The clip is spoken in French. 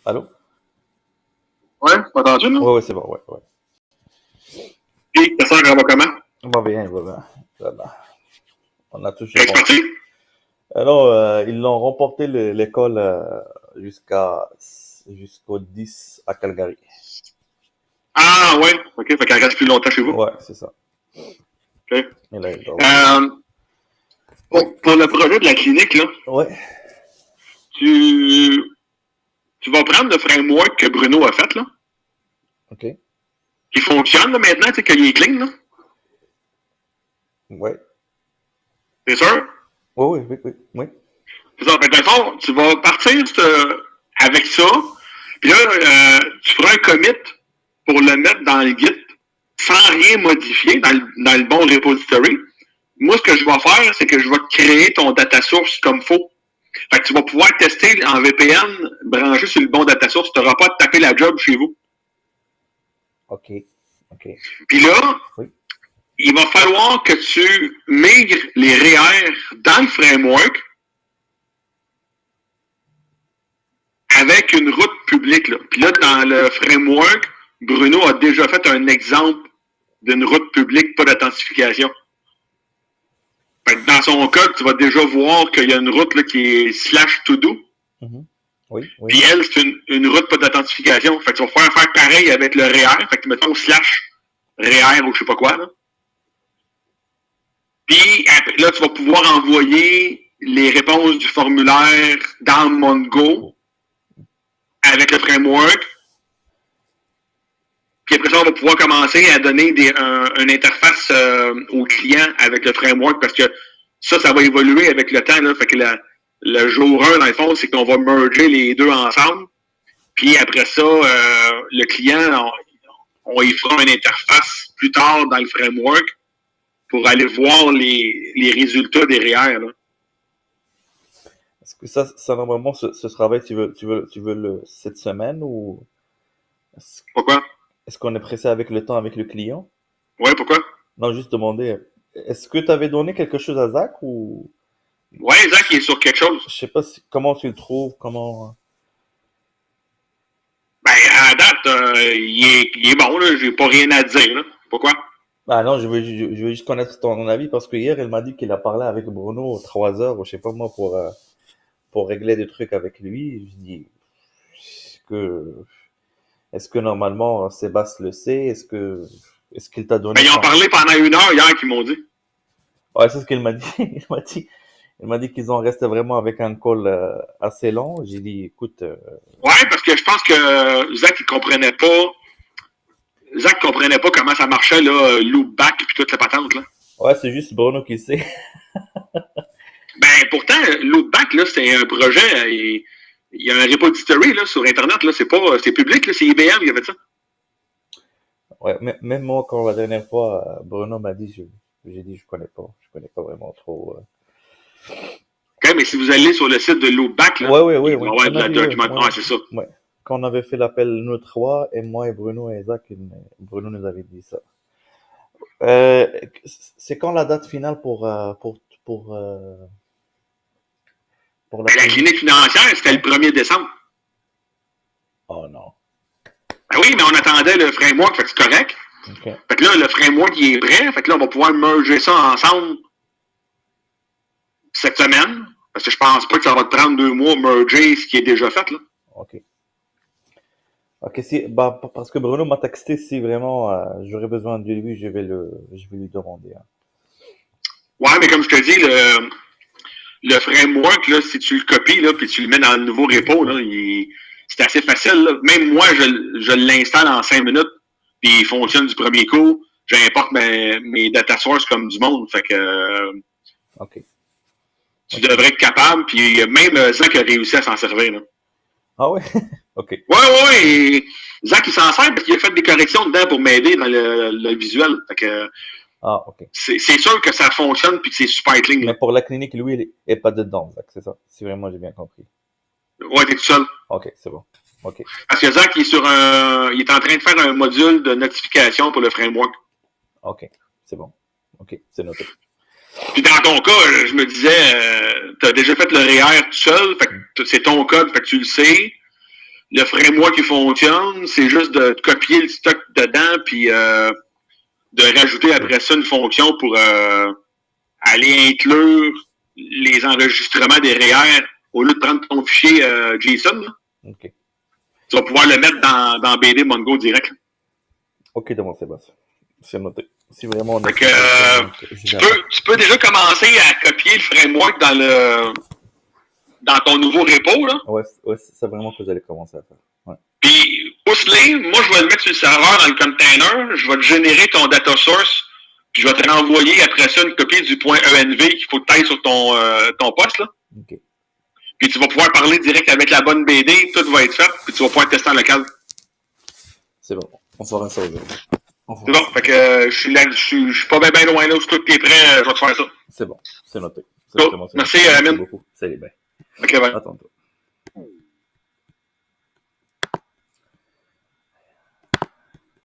Allô? Ouais, m'entends-tu, là? Ouais, ouais, c'est bon, ouais, ouais. Et ta soeur, elle va comment? Va bien, va bien. Voilà. On a touché Es-tu bon. parti? Alors, ils l'ont remporté l'école jusqu'au 10 à Calgary. Ah, ouais. OK, fait qu'elle reste plus longtemps chez vous. Ouais, c'est ça. OK. Et là, il doit avoir. Euh, Oui. pour le projet de la clinique, là, Ouais. tu, tu vas prendre le framework que Bruno a fait, là, Ok. qui fonctionne, là, maintenant, tu sais, qu'il est clean, là. Ouais. C'est sûr? Ouais, oui, oui, oui, oui. C'est ça. Fait que, dans le fond, tu vas partir avec ça, puis là, tu feras un commit pour le mettre dans le Git sans rien modifier dans le bon repository. Moi, ce que je vais faire, c'est que je vais créer ton data source comme faut. Fait que tu vas pouvoir tester en VPN, branché sur le bon data source. Tu n'auras pas à taper la job chez vous. Ok. Ok. Puis là, Oui. il va falloir que tu migres les REER dans le framework avec une route publique. Là. Puis là, dans le framework, Bruno a déjà fait un exemple d'une route publique, pas d'authentification. Fait que dans son code, tu vas déjà voir qu'il y a une route là, qui est /to-do. Mhm. Oui, oui. Puis elle, c'est une route pas d'authentification. Fait que tu vas faire pareil avec le REER. Fait que mettons /REER ou je sais pas quoi. Là. Puis là, tu vas pouvoir envoyer les réponses du formulaire dans Mongo avec le framework. Puis après ça, on va pouvoir commencer à donner une interface au client avec le framework parce que ça va évoluer avec le temps. Là. Fait que le jour 1, dans le fond, c'est qu'on va merger les deux ensemble. Puis après ça, le client, on y fera une interface plus tard dans le framework pour aller voir les résultats des REER. Là. Est-ce que ça normalement, ce travail, tu veux cette semaine ou est-ce, Pourquoi? est-ce qu'on est pressé avec le temps avec le client? Ouais, pourquoi? Non, juste demander, est-ce que tu avais donné quelque chose à Zach ou Ouais, Zach, il est sur quelque chose. je sais pas comment tu le trouves, comment. Ben, à date, il est bon, là. J'ai pas rien à dire, là. Pourquoi? Ah non, je veux juste connaître ton avis parce que hier, elle m'a dit qu'il a parlé avec Bruno 3 heures, ou je sais pas moi, pour régler des trucs avec lui. Je dis, que, est-ce que normalement Sébastien le sait? Est-ce qu'il t'a Ben, donné ils ont son. parlé pendant 1 heure hier qu'ils m'ont dit. Ouais, c'est ce qu'il m'a dit. Il m'a dit qu'ils ont resté vraiment avec un call assez long. J'ai dit, écoute, Ouais, parce que je pense que Zach comprenait pas comment ça marchait, là, loop back puis toute la patente, là. ouais, c'est juste Bruno qui sait. Ben, pourtant, loop back, là, c'est un projet, il y a un repository, là, sur Internet, là. C'est public, là. C'est IBM qui a fait ça. Ouais, même moi, quand la dernière fois, Bruno m'a dit, j'ai dit, je connais pas vraiment trop. OK, mais si vous allez sur le site de Loopback, là, Ouais, ouais, ouais, il va y ouais. avoir On de a la vu, ouais, documentation. ouais, Ah, ouais. c'est ça. Ouais. Quand on avait fait l'appel, nous trois, et moi et Bruno et Isaac, Bruno nous avait dit ça. Euh, c'est quand la date finale pour la Ben, la clinique? clinique financière, c'était le Ouais. 1er décembre. Oh non. Ben oui, mais on attendait le framework, fait que c'est correct. Ok. Fait que là, le framework, il est prêt. Fait que là, on va pouvoir merger ça ensemble cette semaine. Parce que je pense pas que ça va te prendre 2 mois merger ce qui est déjà fait, là. Ok. Ok, si, bah, parce que Bruno m'a texté si vraiment j'aurais besoin de lui, je vais lui demander, hein. Ouais, mais comme je te dis, le framework, là, si tu le copies, là, puis tu le mets dans le nouveau repo, Ouais. là, c'est assez facile, là. Même moi, je l'installe en 5 minutes, puis il fonctionne du premier coup. J'importe mes data sources comme du monde. Fait que Ok. tu Ok. devrais être capable, puis même Zach a réussi à s'en servir, là. Ah ouais. Ok. Ouais, et Zach, il s'en sert parce qu'il a fait des corrections dedans pour m'aider dans le visuel. Fait que Ah ok. c'est sûr que ça fonctionne puis que c'est super clean, là. Mais pour la clinique, lui, il est pas dedans, Zach, c'est ça. Si vraiment j'ai bien compris. Ouais, t'es tout seul. Ok, c'est bon. Ok. Parce que Zach, il est en train de faire un module de notification pour le framework. Ok. C'est bon. Ok, c'est noté. Puis dans ton cas, je me disais, tu as déjà fait le REER tout seul, fait que c'est ton code, fait que tu le sais. le framework qui fonctionne, c'est juste de copier le stock dedans, puis de rajouter après ça une fonction pour aller inclure les enregistrements des REER au lieu de prendre ton fichier JSON. Là. OK. Tu vas pouvoir le mettre dans BD Mongo direct. OK, demande Sébastien. C'est noté. Si vraiment on a tu peux déjà commencer à copier le framework dans ton nouveau repo. Là. Ouais, c'est vraiment que vous allez commencer à faire. Ouais. Puis, pousse-les, moi je vais le mettre sur le serveur dans le container, je vais te générer ton data source, puis je vais te renvoyer après ça une copie du point ENV qu'il faut que tu ailles sur ton poste. Là. OK. Puis tu vas pouvoir parler direct avec la bonne BD, tout va être fait, puis tu vas pouvoir tester en local. C'est bon. On fera ça aujourd'hui. C'est bon, fait que je suis pas bien loin là, si tout est prêt, je vais te faire ça. C'est bon, c'est noté. Cool. Merci, Merci Amine. beaucoup. Salut, ben. Ok, bye. Attends.